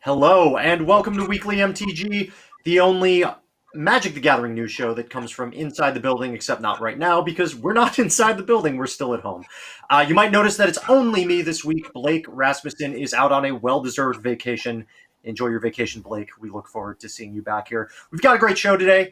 Hello, and welcome to Weekly MTG, the only Magic the Gathering news show that comes from inside the building, except not right now, because we're not inside the building, we're still at home. You might notice that it's only me this week. Blake Rasmussen is out on a well-deserved vacation. Enjoy your vacation, Blake. We look forward to seeing you back here. We've got a great show today.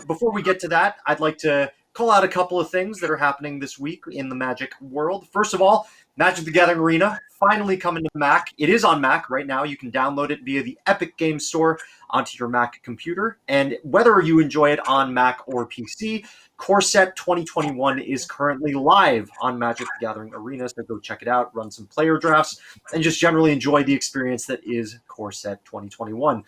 Before we get to that, I'd like to call out a couple of things that are happening this week in the Magic world. First of all, Magic the Gathering Arena finally coming to Mac. It is on Mac right now. You can download it via the Epic Games Store onto your Mac computer. And whether you enjoy it on Mac or PC, Core Set 2021 is currently live on Magic the Gathering Arena. So go check it out, run some player drafts, and just generally enjoy the experience that is Core Set 2021.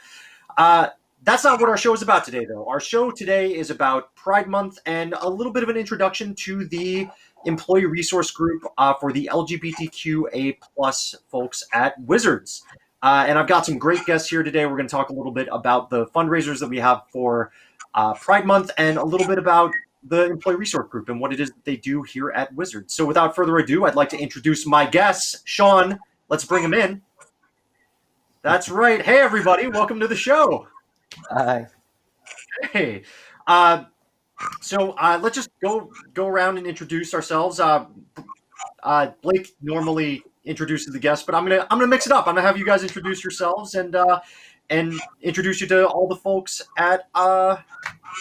That's not what our show is about today, though. Our show today is about Pride Month and a little bit of an introduction to the employee resource group for the LGBTQA plus folks at Wizards. And I've got some great guests here today. We're going to talk a little bit about the fundraisers that we have for Pride Month and a little bit about the employee resource group and what it is that they do here at Wizards. So without further ado, I'd like to introduce my guests. Sean, let's bring him in. That's right. Hey, everybody. Welcome to the show. Hi. Hey. So let's just go around and introduce ourselves. Blake normally introduces the guests, but I'm gonna mix it up. I'm gonna have you guys introduce yourselves and introduce you to all the folks at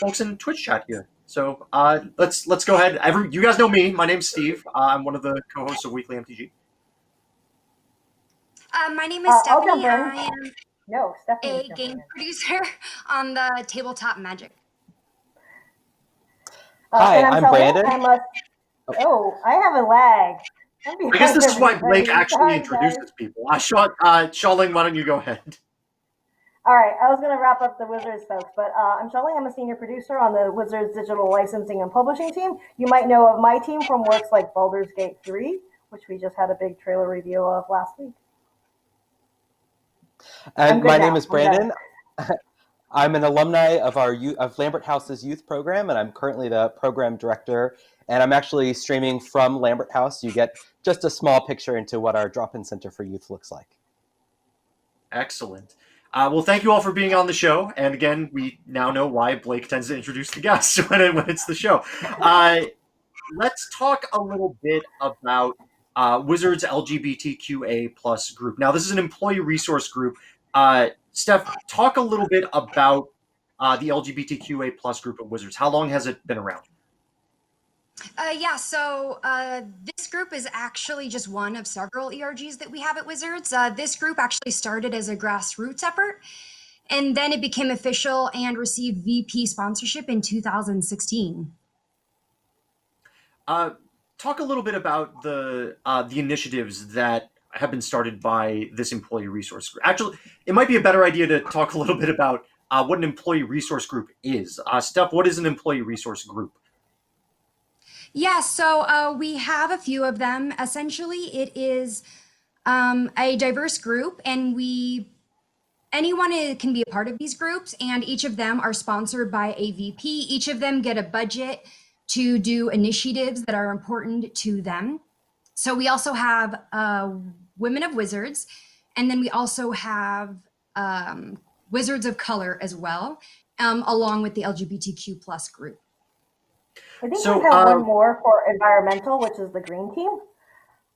folks in Twitch chat here. So let's go ahead. You guys know me. My name's Steve. I'm one of the co-hosts of Weekly MTG. My name is Stephanie. I am Stephanie a game producer on the Tabletop Magic. Hi, I'm Brandon. I have a lag. I guess this is why Blake actually introduces people. Shaoling, why don't you go ahead? All right, I was going to wrap up the Wizards folks, but I'm Shaoling. I'm a senior producer on the Wizards digital licensing and publishing team. You might know of my team from works like Baldur's Gate 3, which we just had a big trailer review of last week. And my name is Brandon. I'm an alumni of Lambert House's youth program, and I'm currently the program director. And I'm actually streaming from Lambert House. You get just a small picture into what our drop-in center for youth looks like. Excellent. Well, thank you all for being on the show. And again, we now know why Blake tends to introduce the guests when it's the show. Let's talk a little bit about Wizards LGBTQA plus group. Now, this is an employee resource group. Steph, talk a little bit about the LGBTQA plus group of Wizards. How long has it been around? So this group is actually just one of several ERGs that we have at Wizards. This group actually started as a grassroots effort, and then it became official and received VP sponsorship in 2016. Talk a little bit about the initiatives that have been started by this employee resource group. Actually, it might be a better idea to talk a little bit about what an employee resource group is. Steph, what is an employee resource group? Yeah, so we have a few of them. Essentially, it is a diverse group, and anyone can be a part of these groups, and each of them are sponsored by a VP. Each of them get a budget to do initiatives that are important to them. So we also have Women of Wizards, and then we also have Wizards of Color as well, along with the LGBTQ plus group. I think we have one more for environmental, which is the green team.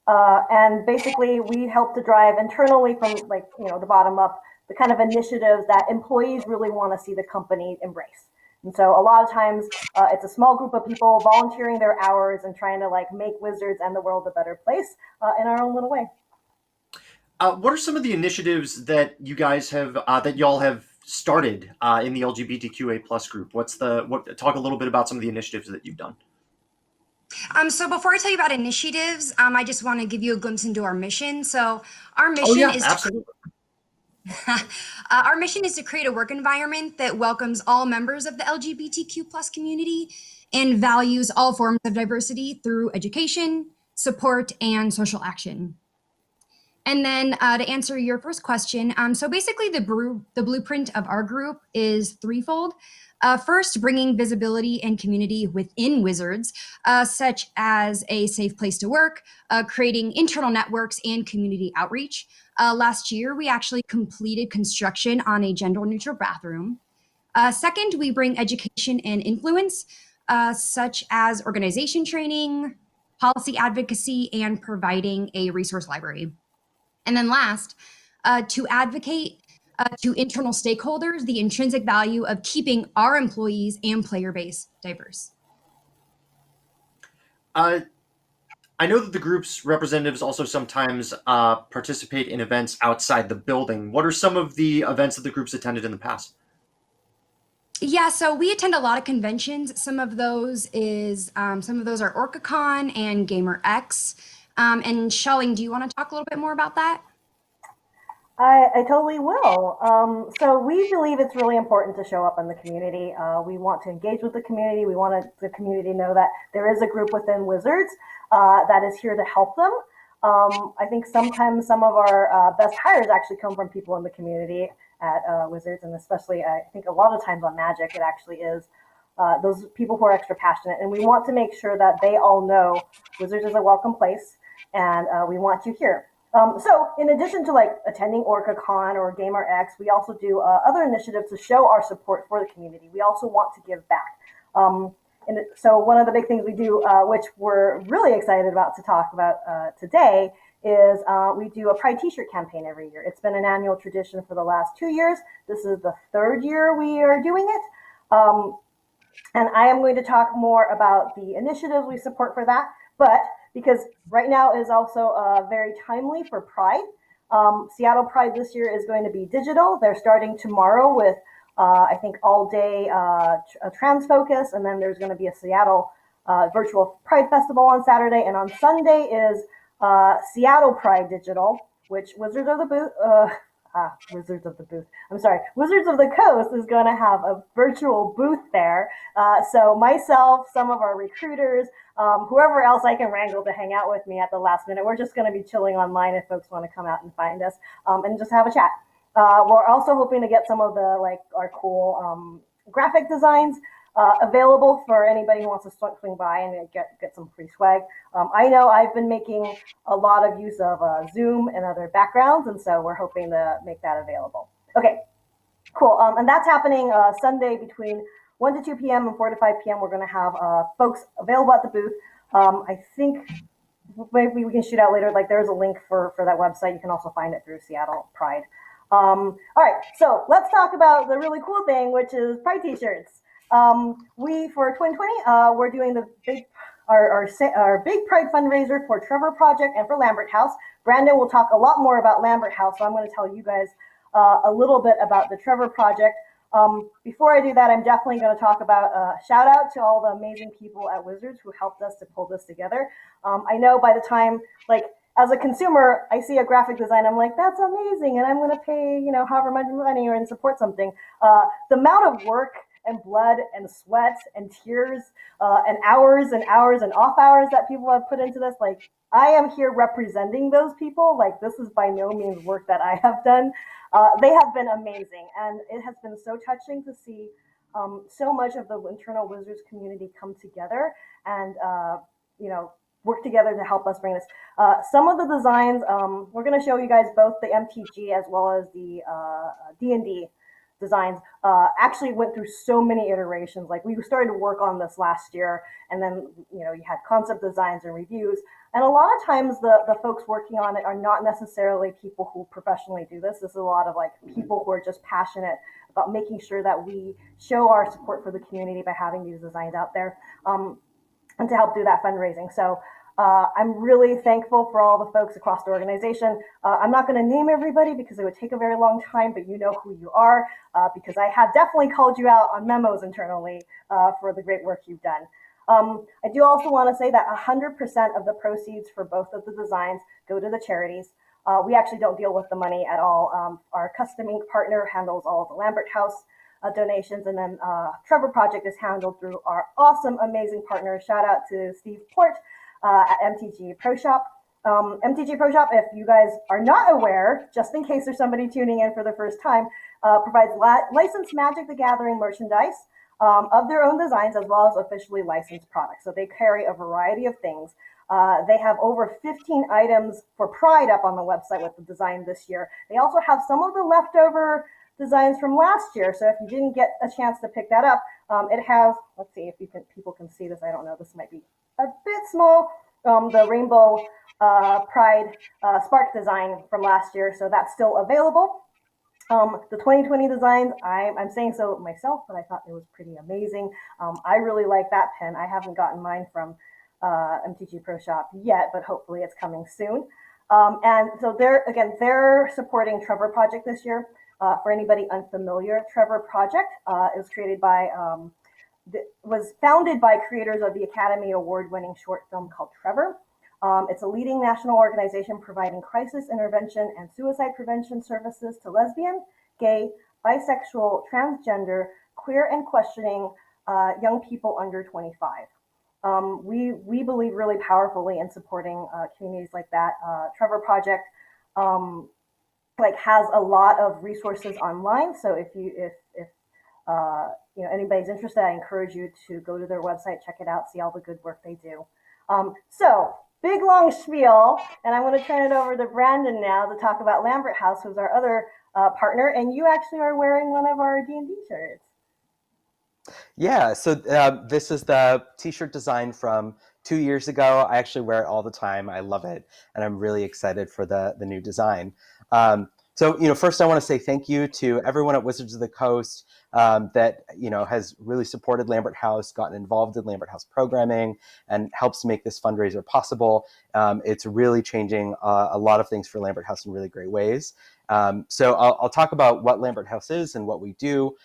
And basically we help to drive internally from the bottom up, the kind of initiatives that employees really want to see the company embrace. And so a lot of times it's a small group of people volunteering their hours and trying to make Wizards and the world a better place in our own little way. What are some of the initiatives that you guys have, that y'all have started in the LGBTQA plus group? Talk a little bit about some of the initiatives that you've done. So before I tell you about initiatives, I just want to give you a glimpse into our mission. So our mission is absolutely. Our mission is to create a work environment that welcomes all members of the LGBTQ plus community and values all forms of diversity through education, support, and social action. And then to answer your first question, so basically the blueprint of our group is threefold. First, bringing visibility and community within Wizards, such as a safe place to work, creating internal networks and community outreach. Last year, we actually completed construction on a gender-neutral bathroom. Second, we bring education and influence, such as organization training, policy advocacy, and providing a resource library. And then last, to advocate to internal stakeholders the intrinsic value of keeping our employees and player base diverse. I know that the group's representatives also sometimes participate in events outside the building. What are some of the events that the group's attended in the past? Yeah, so we attend a lot of conventions. Some of those are OrcaCon and GamerX. And Shelling, do you want to talk a little bit more about that? I totally will. So we believe it's really important to show up in the community. We want to engage with the community. We want the community to know that there is a group within Wizards that is here to help them. I think sometimes some of our best hires actually come from people in the community at Wizards, and especially I think a lot of times on Magic, it actually is those people who are extra passionate. And we want to make sure that they all know Wizards is a welcome place, and we want you here. So in addition to like attending OrcaCon or GamerX, we also do other initiatives to show our support for the community. We also want to give back. And so one of the big things we do, which we're really excited about to talk about today, is we do a Pride t-shirt campaign every year. It's been an annual tradition for the last 2 years. This is the 3rd year we are doing it. And I am going to talk more about the initiatives we support for that. But because right now is also very timely for Pride. Seattle Pride this year is going to be digital. They're starting tomorrow with, I think, all day trans focus. And then there's going to be a Seattle virtual Pride Festival on Saturday. And on Sunday is Seattle Pride Digital, which Wizards of the Coast is going to have a virtual booth there. So myself, some of our recruiters, whoever else I can wrangle to hang out with me at the last minute, we're just going to be chilling online if folks want to come out and find us and just have a chat. We're also hoping to get some of the our cool graphic designs available for anybody who wants to swing by and get some free swag. I know I've been making a lot of use of Zoom and other backgrounds, and so we're hoping to make that available. Okay, cool. And that's happening Sunday between 1 to 2 p.m. and 4 to 5 p.m. We're going to have folks available at the booth. I think maybe we can shoot out later. There's a link for that website. You can also find it through Seattle Pride. All right, so let's talk about the really cool thing, which is Pride t-shirts. We, for 2020, we're doing our big Pride fundraiser for Trevor Project and for Lambert House. Brandon will talk a lot more about Lambert House, so I'm going to tell you guys a little bit about the Trevor Project. Before I do that, I'm definitely going to talk about shout out to all the amazing people at Wizards who helped us to pull this together. I know by the time, as a consumer, I see a graphic design, I'm like, that's amazing, and I'm going to pay, however much money and support something. The amount of work and blood and sweat and tears and hours and hours and off hours that people have put into this, I am here representing those people. This is by no means work that I have done. They have been amazing, and it has been so touching to see so much of the internal Wizards community come together and work together to help us bring this. Some of the designs, we're going to show you guys both the MTG as well as the D&D designs. Actually went through so many iterations. We started to work on this last year, and then you had concept designs and reviews. And a lot of times the folks working on it are not necessarily people who professionally do this. This is a lot of people who are just passionate about making sure that we show our support for the community by having these designs out there and to help do that fundraising. So I'm really thankful for all the folks across the organization. I'm not going to name everybody because it would take a very long time, but you know who you are because I have definitely called you out on memos internally for the great work you've done. I do also want to say that 100% of the proceeds for both of the designs go to the charities. We actually don't deal with the money at all. Our custom ink partner handles all of the Lambert House donations, and then Trevor Project is handled through our awesome, amazing partner. Shout out to Steve Port at MTG Pro Shop. MTG Pro Shop, if you guys are not aware, just in case there's somebody tuning in for the first time, provides licensed Magic the Gathering merchandise of their own designs as well as officially licensed products. So they carry a variety of things. They have over 15 items for Pride up on the website with the design this year. They also have some of the leftover designs from last year. So if you didn't get a chance to pick that up, it has, let's see if people can see this. I don't know, this might be a bit small. The rainbow Pride Spark design from last year. So that's still available. The 2020 designs, I'm saying so myself, but I thought it was pretty amazing. I really like that pen. I haven't gotten mine from MTG Pro Shop yet, but hopefully it's coming soon. And so they're supporting Trevor Project this year. For anybody unfamiliar, Trevor Project is created by, was founded by creators of the Academy Award-winning short film called Trevor. It's a leading national organization providing crisis intervention and suicide prevention services to lesbian, gay, bisexual, transgender, queer, and questioning young people under 25. We believe really powerfully in supporting communities like that. Trevor Project has a lot of resources online. So if anybody's interested, I encourage you to go to their website, check it out, see all the good work they do. So big long spiel, and I'm going to turn it over to Brandon now to talk about Lambert House, who's our other partner, and you actually are wearing one of our D&D shirts. Yeah, so this is the t-shirt design from 2 years ago. I actually wear it all the time. I love it, and I'm really excited for the new design. So, first I want to say thank you to everyone at Wizards of the Coast that, has really supported Lambert House, gotten involved in Lambert House programming, and helps make this fundraiser possible. It's really changing a lot of things for Lambert House in really great ways. So I'll talk about what Lambert House is and what we do.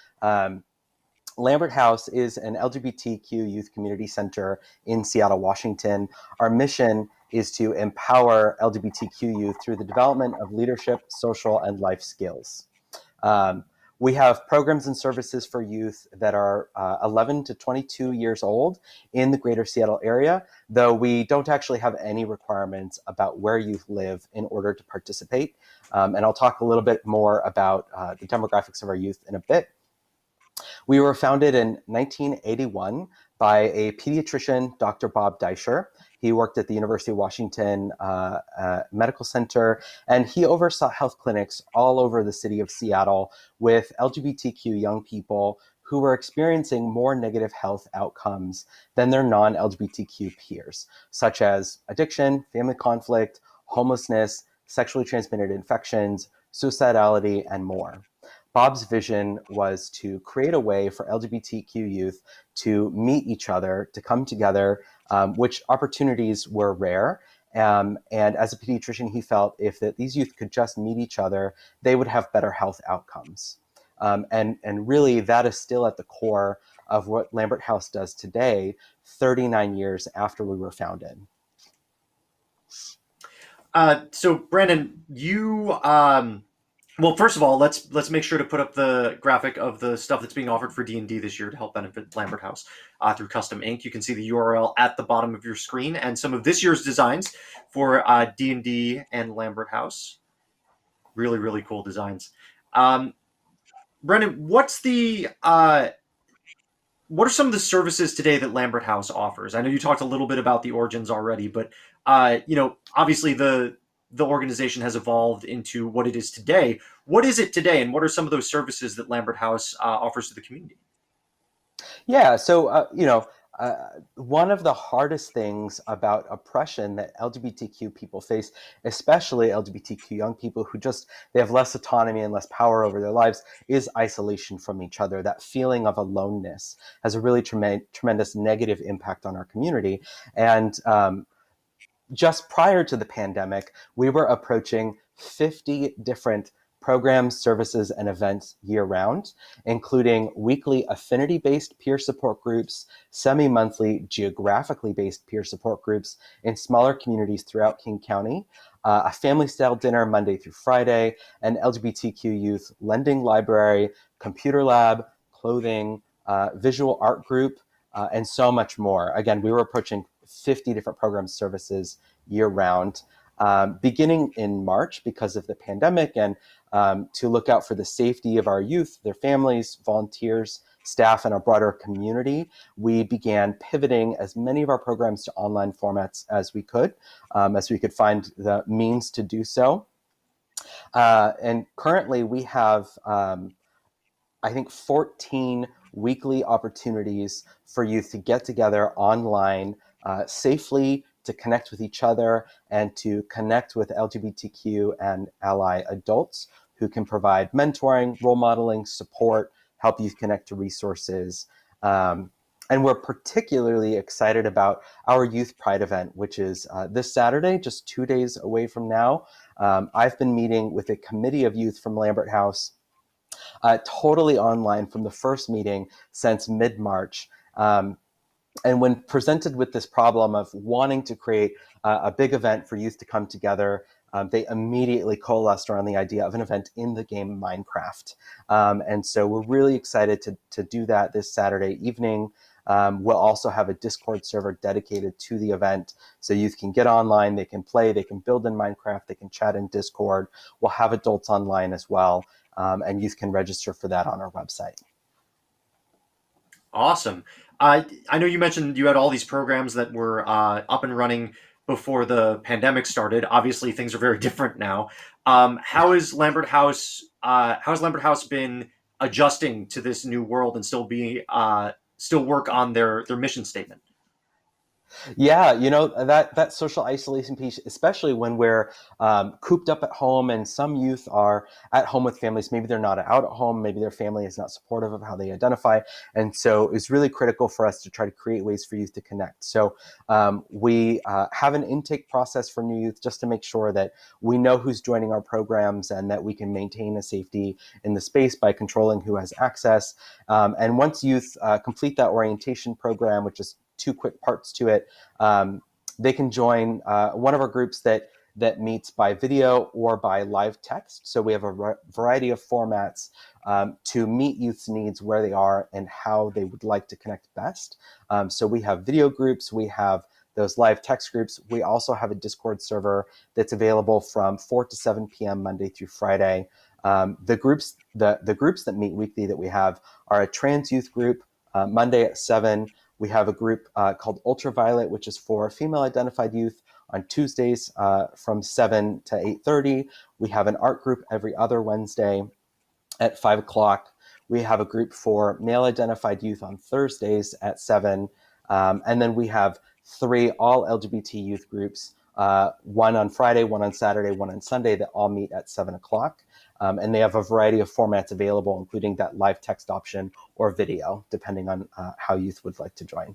Lambert House is an LGBTQ youth community center in Seattle, Washington. Our mission is to empower LGBTQ youth through the development of leadership, social, and life skills. We have programs and services for youth that are 11 to 22 years old in the greater Seattle area, though we don't actually have any requirements about where youth live in order to participate. And I'll talk a little bit more about the demographics of our youth in a bit. We were founded in 1981 by a pediatrician, Dr. Bob Deischer. He worked at the University of Washington Medical Center, and he oversaw health clinics all over the city of Seattle with LGBTQ young people who were experiencing more negative health outcomes than their non-LGBTQ peers, such as addiction, family conflict, homelessness, sexually transmitted infections, suicidality, and more. Bob's vision was to create a way for LGBTQ youth to meet each other, to come together, which opportunities were rare. And as a pediatrician, he felt if these youth could just meet each other, they would have better health outcomes. And really, that is still at the core of what Lambert House does today, 39 years after we were founded. So, Brandon, you... Well, first of all, let's make sure to put up the graphic of the stuff that's being offered for D&D this year to help benefit Lambert House through custom ink. You can see the URL at the bottom of your screen and some of this year's designs for D&D and Lambert House. Really, really cool designs. Brendan, what are some of the services today that Lambert House offers? I know you talked a little bit about the origins already, but obviously the organization has evolved into what it is today. What is it today, and what are some of those services that Lambert House offers to the community? Yeah, so, one of the hardest things about oppression that LGBTQ people face, especially LGBTQ young people who they have less autonomy and less power over their lives, is isolation from each other. That feeling of aloneness has a really tremendous negative impact on our community. And just prior to the pandemic, we were approaching 50 different programs, services, and events year-round, including weekly affinity-based peer support groups, semi-monthly geographically-based peer support groups in smaller communities throughout King County, a family-style dinner Monday through Friday, an LGBTQ youth lending library, computer lab, clothing, visual art group, and so much more. Again, we were approaching 50 different programs, services year-round. beginning in March because of the pandemic and to look out for the safety of our youth, their families, volunteers, staff, and our broader community, we began pivoting as many of our programs to online formats as we could find the means to do so. And currently we have, I think, 14 weekly opportunities for youth to get together online safely, to connect with each other, and to connect with LGBTQ and ally adults who can provide mentoring, role modeling, support, help youth connect to resources. And we're particularly excited about our Youth Pride event, which is this Saturday, just 2 days away from now. I've been meeting with a committee of youth from Lambert House totally online from the first meeting since mid-March. And when presented with this problem of wanting to create a big event for youth to come together, they immediately coalesced around the idea of an event in the game Minecraft. And so we're really excited to do that this Saturday evening. We'll also have a Discord server dedicated to the event, so youth can get online, they can play, they can build in Minecraft, they can chat in Discord. We'll have adults online as well, and youth can register for that on our website. Awesome. I know you mentioned you had all these programs that were up and running before the pandemic started. Obviously, things are very different now. How has Lambert House been adjusting to this new world and still work on their mission statement? Yeah, that social isolation piece, especially when we're cooped up at home and some youth are at home with families. Maybe they're not out at home. Maybe their family is not supportive of how they identify. And so it's really critical for us to try to create ways for youth to connect. So we have an intake process for new youth just to make sure that we know who's joining our programs and that we can maintain a safety in the space by controlling who has access. And once youth complete that orientation program, which is 2 quick parts to it, they can join one of our groups that meets by video or by live text. So we have a variety of formats to meet youth's needs where they are and how they would like to connect best. So we have video groups, we have those live text groups. We also have a Discord server that's available from 4 to 7 p.m. Monday through Friday. The groups that meet weekly that we have are a trans youth group, Monday at 7. We have a group called Ultraviolet, which is for female identified youth on Tuesdays from 7 to 8:30. We have an art group every other Wednesday at 5 o'clock. We have a group for male identified youth on Thursdays at 7. And then we have 3 all LGBT youth groups, one on Friday, one on Saturday, one on Sunday, that all meet at 7 o'clock. And they have a variety of formats available, including that live text option or video, depending on how youth would like to join.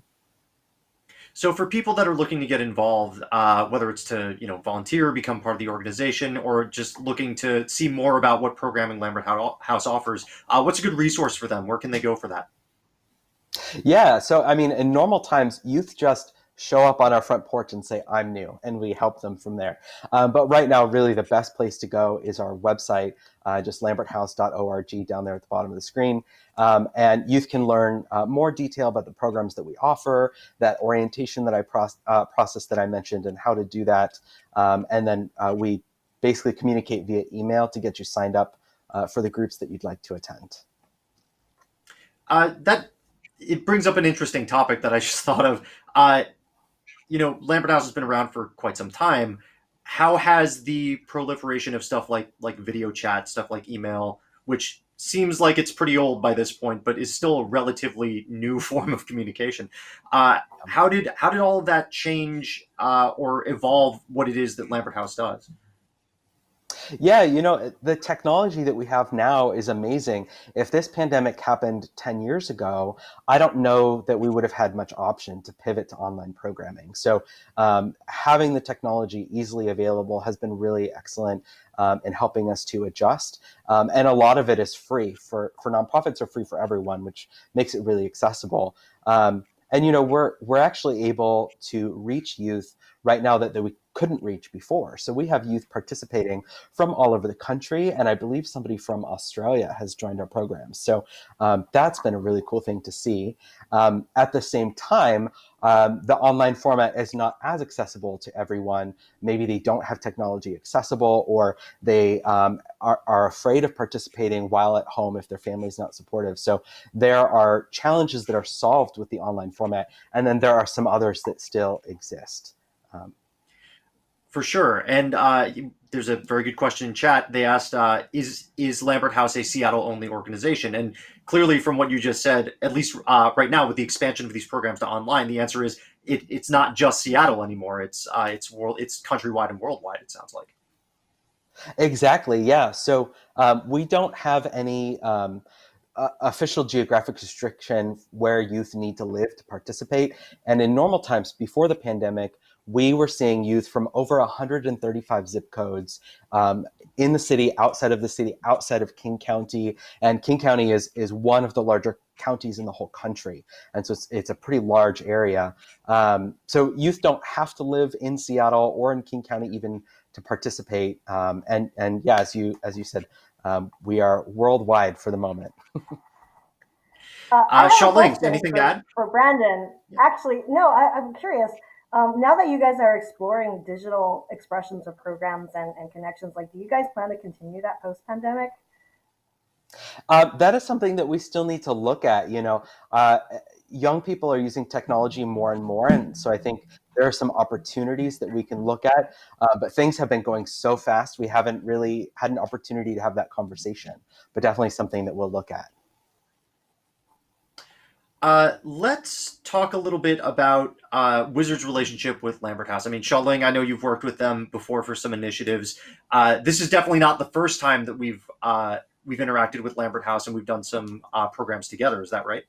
So for people that are looking to get involved, whether it's to volunteer, become part of the organization, or just looking to see more about what programming Lambert House offers, what's a good resource for them? Where can they go for that? Yeah, so I mean, in normal times, youth just show up on our front porch and say, I'm new, and we help them from there. But right now, really the best place to go is our website, just lamberthouse.org down there at the bottom of the screen. And youth can learn more detail about the programs that we offer, that orientation that process that I mentioned, and how to do that. And then we basically communicate via email to get you signed up for the groups that you'd like to attend. It brings up an interesting topic that I just thought of. Lambert House has been around for quite some time. How has the proliferation of stuff like video chat, stuff like email, which seems like it's pretty old by this point, but is still a relatively new form of communication. How did all of that change or evolve what it is that Lambert House does? Yeah, the technology that we have now is amazing. If this pandemic happened 10 years ago, I don't know that we would have had much option to pivot to online programming. So having the technology easily available has been really excellent in helping us to adjust. And a lot of it is free for nonprofits, or free for everyone, which makes it really accessible. And we're actually able to reach youth right now that couldn't reach before. So we have youth participating from all over the country, and I believe somebody from Australia has joined our program. So that's been a really cool thing to see. At the same time, the online format is not as accessible to everyone. Maybe they don't have technology accessible, or they are afraid of participating while at home if their family's not supportive. So there are challenges that are solved with the online format, and then there are some others that still exist. For sure. And there's a very good question in chat. They asked, is Lambert House a Seattle-only organization? And clearly, from what you just said, at least right now, with the expansion of these programs to online, the answer is it's not just Seattle anymore. It's countrywide and worldwide, it sounds like. Exactly, yeah. So we don't have any official geographic restriction where youth need to live to participate. And in normal times, before the pandemic, we were seeing youth from over 135 zip codes in the city, outside of King County. And King County is one of the larger counties in the whole country. And so it's a pretty large area. So youth don't have to live in Seattle or in King County even to participate. And yeah, as you said, we are worldwide for the moment. Charlene, anything to add? For Brandon? Yeah. Actually, no, I'm curious. Now that you guys are exploring digital expressions of programs and connections, like, do you guys plan to continue that post-pandemic? That is something that we still need to look at. Young people are using technology more and more, and so I think there are some opportunities that we can look at, but things have been going so fast, we haven't really had an opportunity to have that conversation, but definitely something that we'll look at. Let's talk a little bit about Wizards' relationship with Lambert House. I mean, Xiaoling, I know you've worked with them before for some initiatives. This is definitely not the first time that we've interacted with Lambert House and we've done some programs together. Is that right?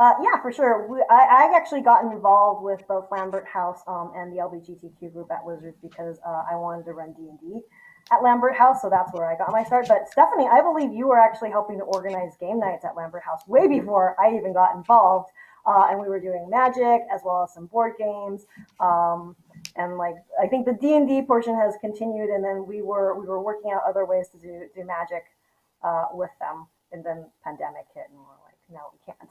Yeah, for sure. I actually got involved with both Lambert House and the LGBTQ group at Wizards because I wanted to run D&D at Lambert House, so that's where I got my start. But Stephanie, I believe you were actually helping to organize game nights at Lambert House way before I even got involved, and we were doing Magic as well as some board games. And like, I think the D&D portion has continued, and then we were working out other ways to do Magic with them, and then pandemic hit, and we're like, no, we can't.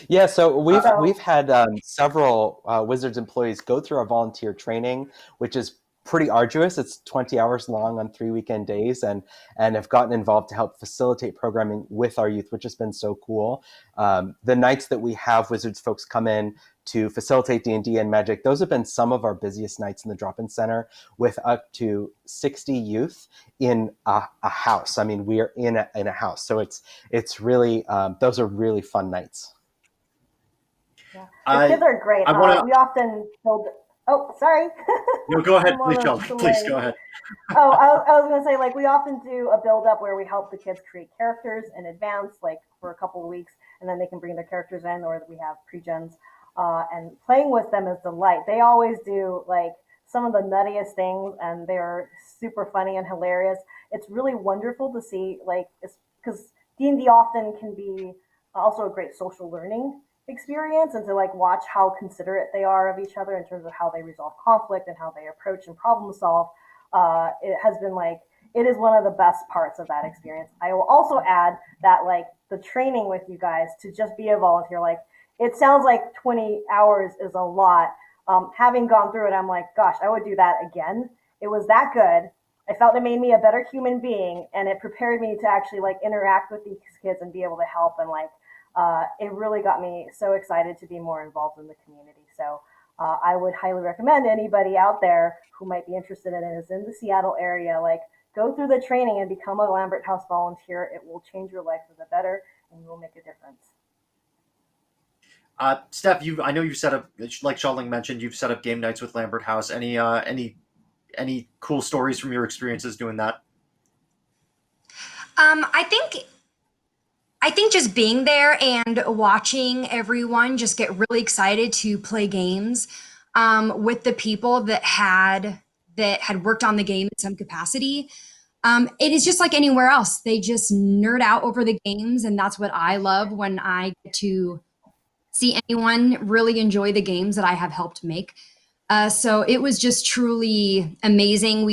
Yeah, so we've had several Wizards employees go through our volunteer training, which is pretty arduous. It's 20 hours long on 3 weekend days, and have gotten involved to help facilitate programming with our youth, which has been so cool. The nights that we have Wizards folks come in to facilitate D&D and Magic, those have been some of our busiest nights in the drop-in center, with up to 60 youth in a house. I mean, we are in a house, so it's really those are really fun nights. Yeah, the kids are great. We often build. Oh, sorry. No, go ahead, please, Sheldon. Please go ahead. I was going to say, like, we often do a build-up where we help the kids create characters in advance, like for a couple of weeks, and then they can bring their characters in, or we have pre-gens. And playing with them is delight. They always do like some of the nuttiest things, and they're super funny and hilarious. It's really wonderful to see, like, because D&D often can be also a great social learning experience, and to like watch how considerate they are of each other in terms of how they resolve conflict and how they approach and problem solve. It has been like, it is one of the best parts of that experience. I will also add that like the training with you guys to just be a volunteer, like it sounds like 20 hours is a lot. Having gone through it, I'm like, gosh, I would do that again. It was that good. I felt it made me a better human being, and it prepared me to actually like interact with these kids and be able to help, and like it really got me so excited to be more involved in the community. So I would highly recommend anybody out there who might be interested in it, is in the Seattle area, like go through the training and become a Lambert House volunteer. It will change your life for the better, and you will make a difference. Steph, I know you've set up, like Xiaoling mentioned, you've set up game nights with Lambert House. Any cool stories from your experiences doing that? I think just being there and watching everyone just get really excited to play games with the people that had worked on the game in some capacity. It is just like anywhere else. They just nerd out over the games, and that's what I love when I get to see anyone really enjoy the games that I have helped make. So it was just truly amazing.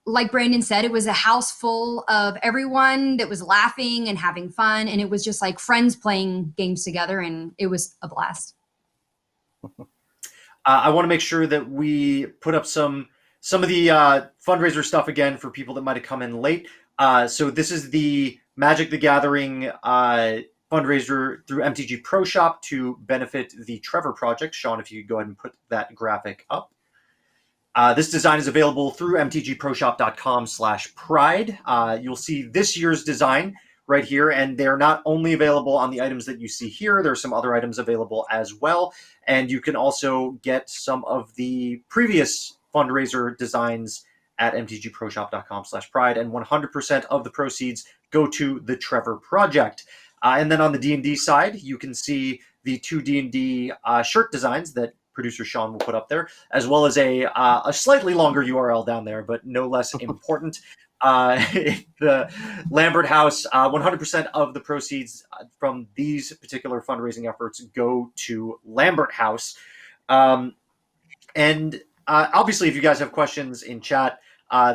Like Brandon said, it was a house full of everyone that was laughing and having fun. And it was just like friends playing games together. And it was a blast. I want to make sure that we put up some of the fundraiser stuff again for people that might have come in late. So this is the Magic the Gathering fundraiser through MTG Pro Shop to benefit the Trevor Project. Sean, if you could go ahead and put that graphic up. This design is available through mtgproshop.com/pride. You'll see this year's design right here, and they're not only available on the items that you see here, there are some other items available as well. And you can also get some of the previous fundraiser designs at mtgproshop.com/pride, and 100% of the proceeds go to the Trevor Project. And then on the D&D side, you can see the 2 D&D shirt designs that producer Sean will put up there, as well as a slightly longer URL down there, but no less important. The Lambert House, 100% of the proceeds from these particular fundraising efforts go to Lambert House. And obviously, if you guys have questions in chat,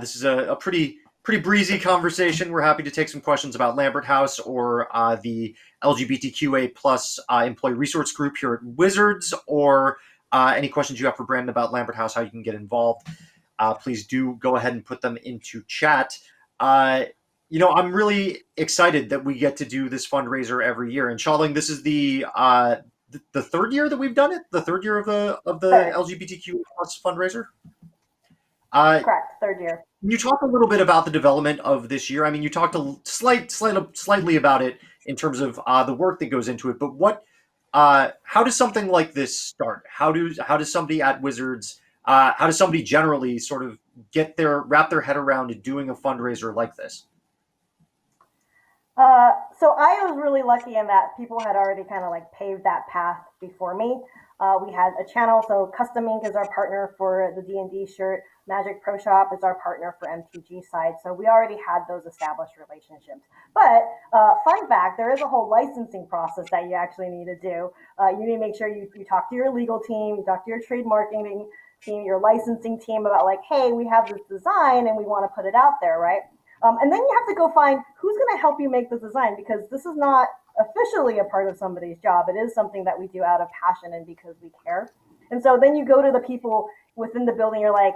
this is a pretty breezy conversation. We're happy to take some questions about Lambert House or the LGBTQA plus employee resource group here at Wizards, or any questions you have for Brandon about Lambert House, how you can get involved. Please do go ahead and put them into chat. I'm really excited that we get to do this fundraiser every year. And Shaoling, this is the third year that we've done it. The third year of the LGBTQ plus fundraiser. Correct, third year. Can you talk a little bit about the development of this year? I mean, you talked slightly about it in terms of the work that goes into it, but how does something like this start? How does somebody at Wizards, how does somebody generally sort of wrap their head around doing a fundraiser like this? So I was really lucky in that people had already kind of like paved that path before me. We had a channel, so Custom Ink is our partner for the D&D shirt. Magic Pro Shop is our partner for MTG side. So we already had those established relationships. But fun fact, there is a whole licensing process that you actually need to do. You need to make sure you talk to your legal team, you talk to your trade marketing team, your licensing team about like, hey, we have this design and we want to put it out there, right? And then you have to go find who's going to help you make the design, because this is not officially a part of somebody's job. It is something that we do out of passion and because we care. And so then you go to the people within the building, you're like,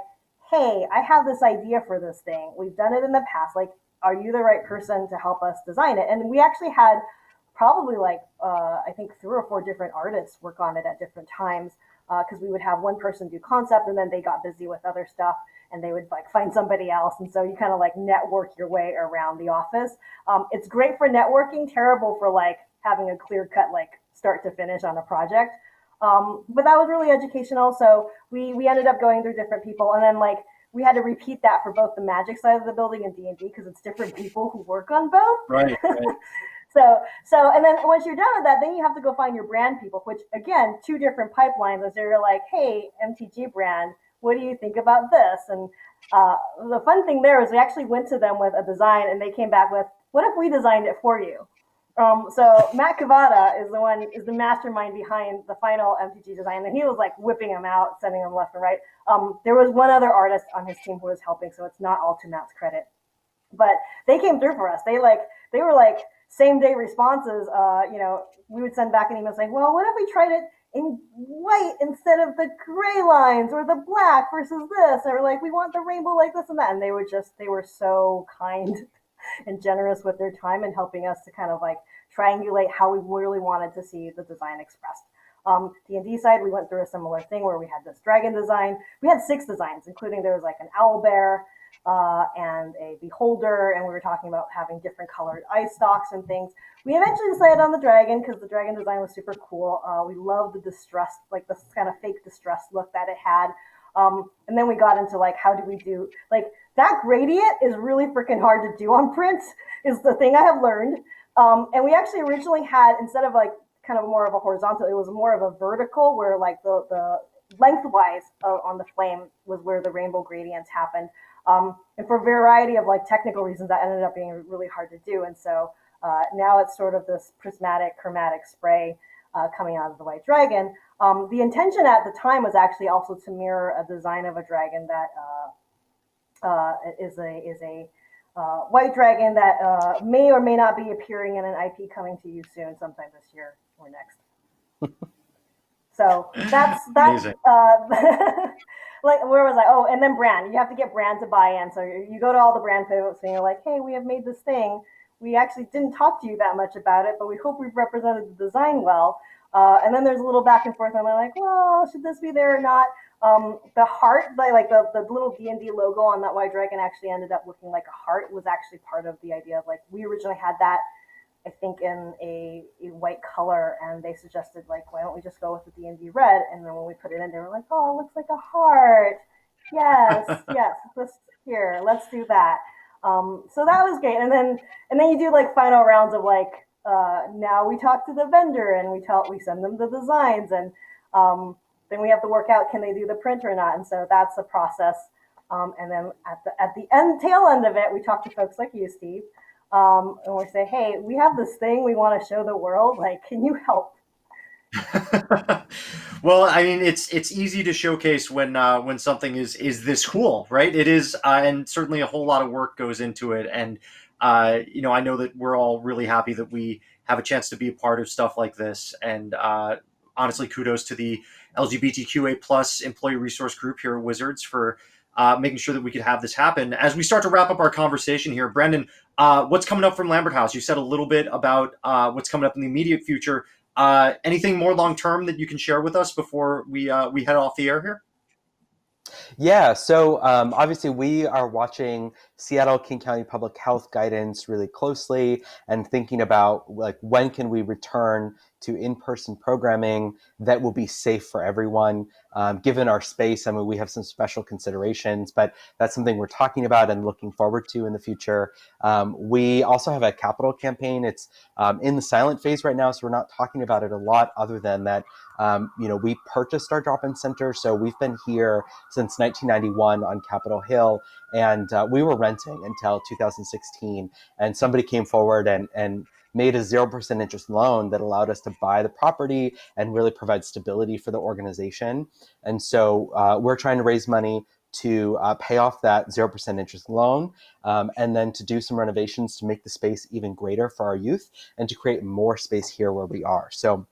hey, I have this idea for this thing. We've done it in the past. Like, are you the right person to help us design it? And we actually had probably I think 3 or 4 different artists work on it at different times, because we would have one person do concept and then they got busy with other stuff and they would like find somebody else. And so you kind of like network your way around the office. It's great for networking, terrible for like having a clear cut, like start to finish on a project. But that was really educational. So we ended up going through different people, and then like we had to repeat that for both the Magic side of the building and D&D, because it's different people who work on both. Right. So, and then once you're done with that, then you have to go find your brand people, which again, 2 different pipelines. As they're like, hey, MTG brand, what do you think about this? And the fun thing there is we actually went to them with a design, and they came back with, what if we designed it for you? So Matt Cavada is the mastermind behind the final MTG design, and he was like whipping them out, sending them left and right. There was one other artist on his team who was helping, so it's not all to Matt's credit. But they came through for us. They were like same day responses. We would send back an email saying, well, what if we tried it in white instead of the gray lines, or the black versus this? Or like, we want the rainbow like this and that. And they were so kind and generous with their time and helping us to kind of like triangulate how we really wanted to see the design expressed. D&D side, we went through a similar thing where we had this dragon design. We had 6 designs, including there was like an owl bear and a beholder, and we were talking about having different colored eye stalks and things. We eventually decided on the dragon because the dragon design was super cool. We loved the distress, like this kind of fake distress look that it had. And then we got into like, how do we do, like, that gradient is really freaking hard to do on print, is the thing I have learned. And we actually originally had, instead of like kind of more of a horizontal, it was more of a vertical, where like the lengthwise on the flame was where the rainbow gradients happened. And for a variety of like technical reasons, that ended up being really hard to do. And so Now it's sort of this prismatic chromatic spray coming out of the white dragon. The intention at the time was actually also to mirror a design of a dragon that is a white dragon that may or may not be appearing in an IP coming to you soon, sometime this year or next. So that's like, where was I? Oh, and then brand. You have to get brand to buy in. So you go to all the brand folks and you're like, hey, we have made this thing. We actually didn't talk to you that much about it, but we hope we've represented the design well. And then there's a little back and forth, and I'm like, well, should this be there or not? The heart, like the little D&D logo on that white dragon actually ended up looking like a heart. It was actually part of the idea of, like, we originally had that, I think, in a white color, and they suggested, like, why don't we just go with the D&D red? And then when we put it in, they were like, oh, it looks like a heart. Yes, yes, let's do that. So that was great. And then you do, like, final rounds of, like, now we talk to the vendor and we send them the designs, and then we have to work out, can they do the print or not? And so that's the process. And then at the tail end of it, we talk to folks like you, Steve, and we say, hey, we have this thing we want to show the world. Like, can you help? Well, I mean, it's easy to showcase when something is this cool, right? It is, and certainly a whole lot of work goes into it. And you know, I know that we're all really happy that we have a chance to be a part of stuff like this. And honestly, kudos to the LGBTQA plus employee resource group here at Wizards for making sure that we could have this happen. As we start to wrap up our conversation here, Brendan, what's coming up from Lambert House? You said a little bit about what's coming up in the immediate future. Anything more long-term that you can share with us before we head off the air here? Yeah, so obviously we are watching Seattle King County Public Health guidance really closely and thinking about, like, when can we return to in-person programming that will be safe for everyone. Given our space, I mean, we have some special considerations, but that's something we're talking about and looking forward to in the future. We also have a capital campaign. It's in the silent phase right now, so we're not talking about it a lot, other than that, you know, we purchased our drop-in center, so we've been here since 1991 on Capitol Hill, and we were renting until 2016, and somebody came forward and made a 0% interest loan that allowed us to buy the property and really provide stability for the organization. And so we're trying to raise money to pay off that 0% interest loan, and then to do some renovations to make the space even greater for our youth and to create more space here where we are. So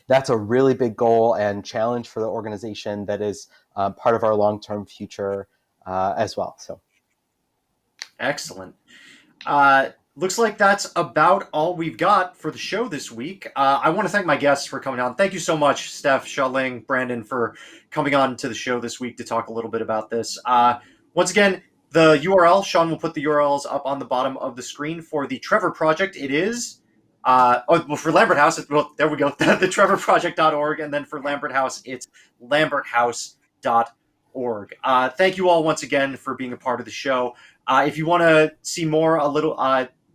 that's a really big goal and challenge for the organization that is part of our long-term future as well. So, excellent. Looks like that's about all we've got for the show this week. I want to thank my guests for coming on. Thank you so much, Steph, Xiaoling, Brandon, for coming on to the show this week to talk a little bit about this. Once again, the URL, Sean will put the URLs up on the bottom of the screen for the Trevor Project. It is, for Lambert House, well, there we go, thetrevorproject.org, and then for Lambert House, it's lamberthouse.org. Thank you all once again for being a part of the show. If you want to see more,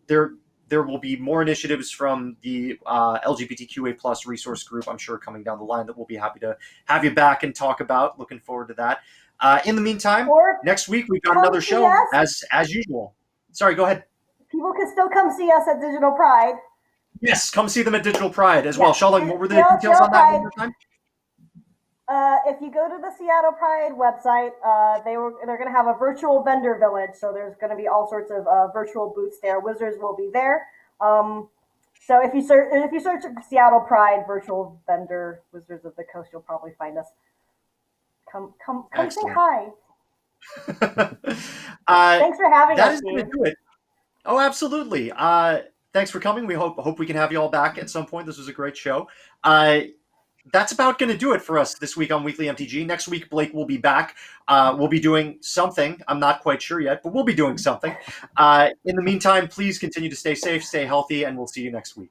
there will be more initiatives from the LGBTQA plus resource group, I'm sure, coming down the line that we'll be happy to have you back and talk about. Looking forward to that. In the meantime, next week we've got another show as usual. Sorry, go ahead. People can still come see us at Digital Pride. Yes, come see them at Digital Pride as well. Xiaoling, what were the details on that one more time? If you go to the Seattle Pride website, they're going to have a virtual vendor village. So there's going to be all sorts of virtual booths there. Wizards will be there. So if you search Seattle Pride virtual vendor Wizards of the Coast, you'll probably find us. Come say hi. Thanks for having us. That is going to do it. Oh, absolutely. Thanks for coming. We hope we can have you all back at some point. This was a great show. That's about going to do it for us this week on Weekly MTG. Next week, Blake will be back. We'll be doing something. I'm not quite sure yet, but we'll be doing something. In the meantime, please continue to stay safe, stay healthy, and we'll see you next week.